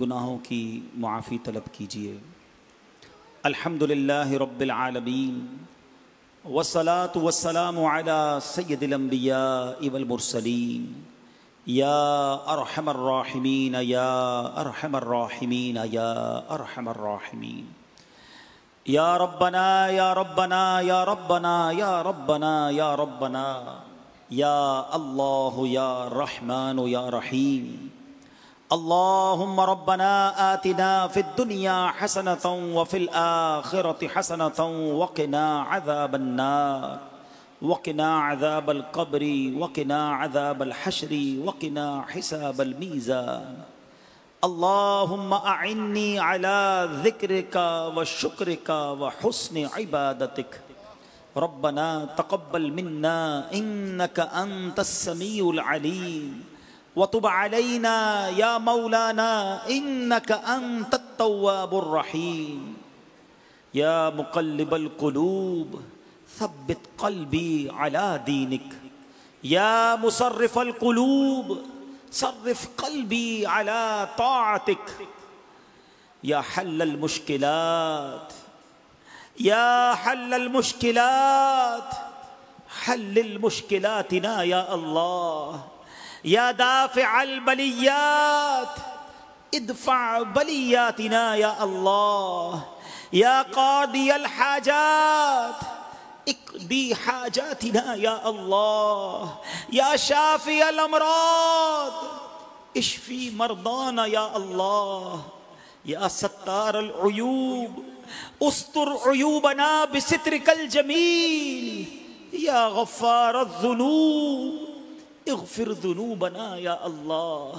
گناہوں کی معافی طلب کیجیے۔ الحمدللہ رب العالمین والصلاة والسلام علی سید الانبیاء والمرسلین یا ارحم الراحمین یا ارحم الراحمین یا ارحم الراحمین یا ربنا یا ربنا یا ربنا یا ربنا یا ربنا یا اللہ یا رحمن یا رحیم اللهم ربنا آتنا في الدنيا حسنة وفي الآخرة حسنة وقنا عذاب النار وقنا عذاب القبر وقنا عذاب الحشر وقنا حساب الميزان اللهم أعني على ذكرك وشكرك وحسن عبادتك ربنا تقبل منا إنك أنت السميع العليم وتب علينا يا مولانا إنك أنت التواب الرحيم يا مقلب القلوب ثبت قلبي على دينك يا مصرف القلوب صرف قلبي على طاعتك يا حل المشكلات يا حل المشكلات حل المشكلاتنا يا الله یا دافع البلیات ادفع بلیاتنا یا اللہ یا قاضی الحاجات اقضی حاجاتنا یا اللہ یا شافی الامراض اشفی مرضانا یا اللہ یا ستار العیوب استر عیوبنا بسترک الجمیل یا غفار الذنوب اغفر ذنوبنا یا اللہ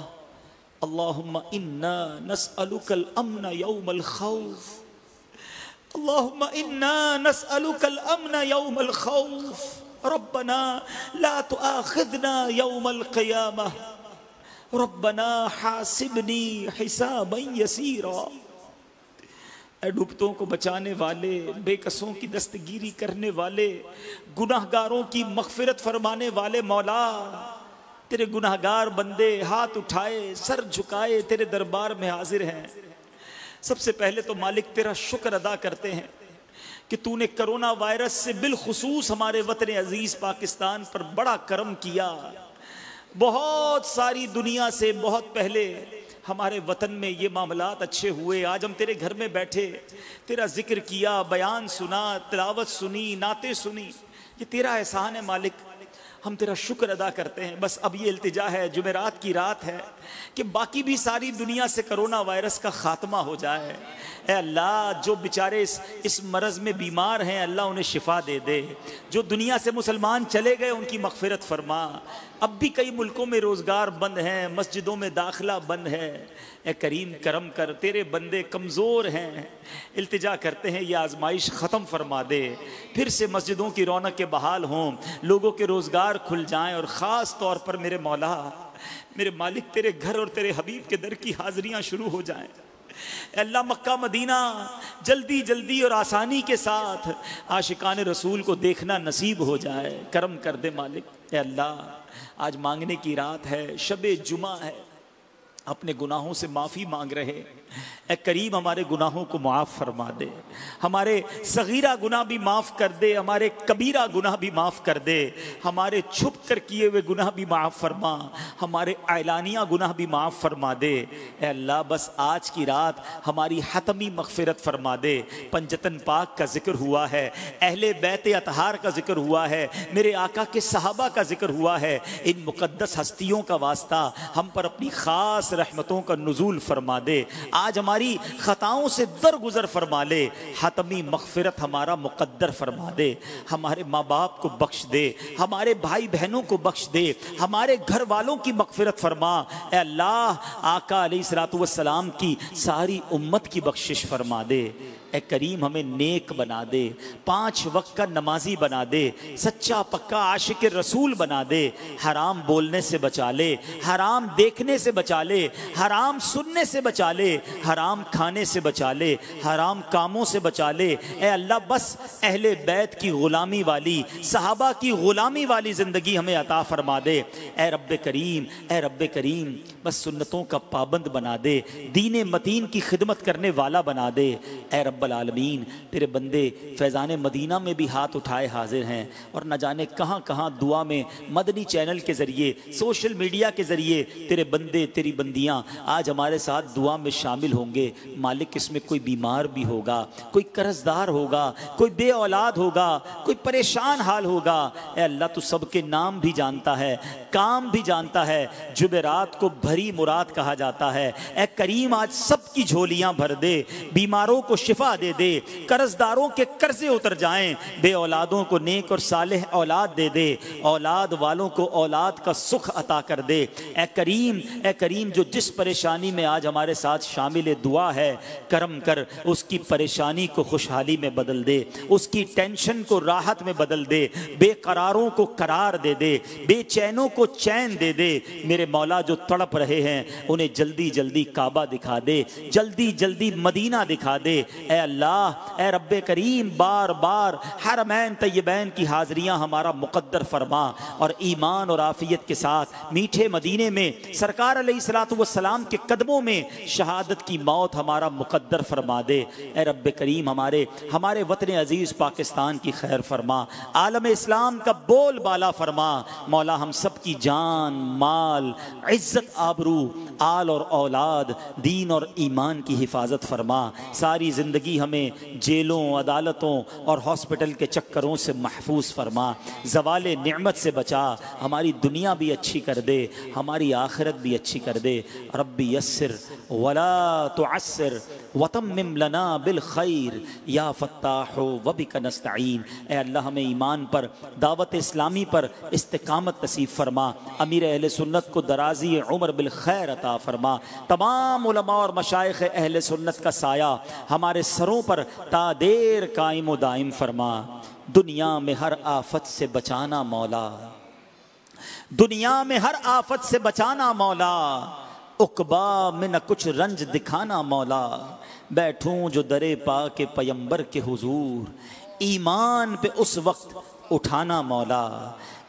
اللہم انا نسألک الامن یوم الخوف اللہم انا نسألک الامن یوم الخوف ربنا لا تؤاخذنا یوم القیامہ ربنا حاسبنی حسابا یسیرا۔ اے ڈوبتوں کو بچانے والے، بے کسوں کی دستگیری کرنے والے، گناہگاروں کی مغفرت فرمانے والے مولا، تیرے گناہگار بندے ہاتھ اٹھائے سر جھکائے تیرے دربار میں حاضر ہیں۔ سب سے پہلے تو مالک تیرا شکر ادا کرتے ہیں کہ تو نے کرونا وائرس سے بالخصوص ہمارے وطن عزیز پاکستان پر بڑا کرم کیا۔ بہت ساری دنیا سے بہت پہلے ہمارے وطن میں یہ معاملات اچھے ہوئے۔ آج ہم تیرے گھر میں بیٹھے تیرا ذکر کیا، بیان سنا، تلاوت سنی، نعتیں سنی، یہ تیرا احسان ہے مالک، ہم تیرا شکر ادا کرتے ہیں۔ بس اب یہ التجا ہے، جمعرات کی رات ہے، کہ باقی بھی ساری دنیا سے کرونا وائرس کا خاتمہ ہو جائے۔ اے اللہ جو بیچارے اس مرض میں بیمار ہیں اللہ انہیں شفا دے دے، جو دنیا سے مسلمان چلے گئے ان کی مغفرت فرما۔ اب بھی کئی ملکوں میں روزگار بند ہیں، مسجدوں میں داخلہ بند ہے، اے کریم کرم کر، تیرے بندے کمزور ہیں، التجا کرتے ہیں یہ آزمائش ختم فرما دے، پھر سے مسجدوں کی رونقیں بحال ہوں، لوگوں کے روزگار کھل جائیں، اور خاص طور پر میرے مولا میرے مالک تیرے گھر اور تیرے حبیب کے در کی حاضریاں شروع ہو جائیں۔ اے اللہ مکہ مدینہ جلدی جلدی اور آسانی کے ساتھ عاشقان رسول کو دیکھنا نصیب ہو جائے، کرم کر دے مالک۔ اے اللہ آج مانگنے کی رات ہے، شب جمعہ ہے، اپنے گناہوں سے معافی مانگ رہے، اے کریم ہمارے گناہوں کو معاف فرما دے، ہمارے صغیرہ گناہ بھی معاف کر دے، ہمارے کبیرہ گناہ بھی معاف کر دے، ہمارے چھپ کر کیے ہوئے گناہ بھی معاف فرما، ہمارے اعلانیہ گناہ بھی معاف فرما دے۔ اے اللہ بس آج کی رات ہماری حتمی مغفرت فرما دے۔ پنجتن پاک کا ذکر ہوا ہے، اہل بیت اطہار کا ذکر ہوا ہے، میرے آقا کے صحابہ کا ذکر ہوا ہے، ان مقدس ہستیوں کا واسطہ ہم پر اپنی خاص رحمتوں کا نزول فرما دے۔ آج ہماری خطاؤں سے درگزر فرما لے، حتمی مغفرت ہمارا مقدر فرما دے، ہمارے ماں باپ کو بخش دے، ہمارے بھائی بہنوں کو بخش دے، ہمارے گھر والوں کی مغفرت فرما۔ اے اللہ آقا علیہ الصلوۃ والسلام کی ساری امت کی بخشش فرما دے۔ اے کریم ہمیں نیک بنا دے، 5 وقت کا نمازی بنا دے، سچا پکا عاشق رسول بنا دے، حرام بولنے سے بچا لے، حرام دیکھنے سے بچا لے، حرام سننے سے بچا لے، حرام کھانے سے بچا لے، حرام کاموں سے بچا لے۔ اے اللہ بس اہل بیت کی غلامی والی، صحابہ کی غلامی والی زندگی ہمیں عطا فرما دے۔ اے رب کریم، اے رب کریم بس سنتوں کا پابند بنا دے، دین متین کی خدمت کرنے والا بنا دے۔ اے رب العالمین تیرے بندے فیضان مدینہ میں بھی ہاتھ اٹھائے حاضر ہیں، اور نہ جانے کہاں کہاں دعا میں مدنی چینل کے ذریعے، سوشل میڈیا کے ذریعے تیرے بندے تیری بندیاں آج ہمارے ساتھ دعا میں شامل ہوں گے۔ مالک اس میں کوئی بیمار بھی ہوگا، کوئی قرض دار ہوگا، کوئی بے اولاد ہوگا، کوئی پریشان حال ہوگا، اے اللہ تو سب کے نام بھی جانتا ہے، کام بھی جانتا ہے۔ جمعرات کو بھری مراد کہا جاتا ہے۔ اے کریم آج سب کی جھولیاں بھر دے، بیماروں کو شفا دے دے، قرض داروں کے قرضے اتر جائیں، بے اولادوں کو نیک اور صالح اولاد دے دے، اولاد والوں کو اولاد کا سکھ عطا کر دے۔ اے کریم جو جس پریشانی میں آج ہمارے ساتھ شامل دعا ہے، کرم کر اس کی پریشانی کو خوشحالی میں بدل دے، اس کی ٹینشن کو راحت میں بدل دے، بے قراروں کو قرار دے دے، بے چینوں کو چین دے دے۔ میرے مولا جو تڑپ رہے ہیں انہیں جلدی جلدی کعبہ دکھا دے، جلدی جلدی مدینہ دکھا دے۔ اے اللہ، اے رب کریم بار بار حرمین طیبین کی حاضریاں ہمارا مقدر فرما، اور ایمان اور عافیت کے ساتھ میٹھے مدینے میں سرکار علیہ الصلوۃ والسلام کے قدموں میں شہادت کی موت ہمارا مقدر فرما دے۔ اے رب کریم ہمارے وطن عزیز پاکستان کی خیر فرما، عالم اسلام کا بول بالا فرما۔ مولا ہم سب کی جان، مال، عزت، آبرو، آل اور اولاد، دین اور ایمان کی حفاظت فرما۔ ساری زندگی ہمیں جیلوں، عدالتوں اور ہاسپٹل کے چکروں سے محفوظ فرما، زوال نعمت سے بچا، ہماری دنیا بھی اچھی کر دے، ہماری آخرت بھی اچھی کر دے۔ ربی یسر ولا تعسر وتمم لنا بالخیر یا فتاح وبک نستعین۔ اے اللہ ہمیں ایمان پر، دعوت اسلامی پر استقامت نصیب فرما، امیر اہل سنت کو درازی عمر بالخیر عطا فرما، تمام علماء اور مشائخ اہل سنت کا سایہ ہمارے سروں پر تا دیر قائم و دائم فرما۔ دنیا میں ہر آفت سے بچانا مولا، دنیا میں ہر آفت سے بچانا مولا، عقبا میں نہ کچھ رنج دکھانا مولا، بیٹھوں جو درے پاک پیمبر کے حضور، ایمان پہ اس وقت اٹھانا مولا،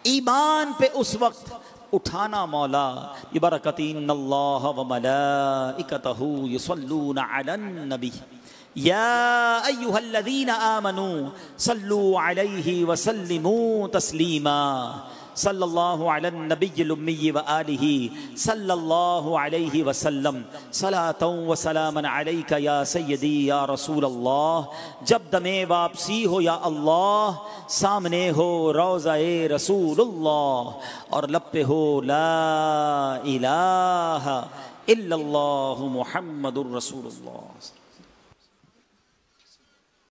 ایمان پہ اس وقت اٹھانا مولا۔ ببرکت ان اللہ وملائکتہ یصلون علی النبی یا ایہا الذین آمنوا صلوا علیہ وسلموا تسلیما۔ صلی اللہ علی النبی الامی وآلہ صلی اللہ علیہ وسلم، صلاۃ و سلاما علیک یا سیدی یا رسول اللہ۔ جب دم واپسی ہو یا اللہ، سامنے ہو روضہ رسول اللہ، اور لب پہ ہو لا الہ الا اللہ محمد الرسول اللہ۔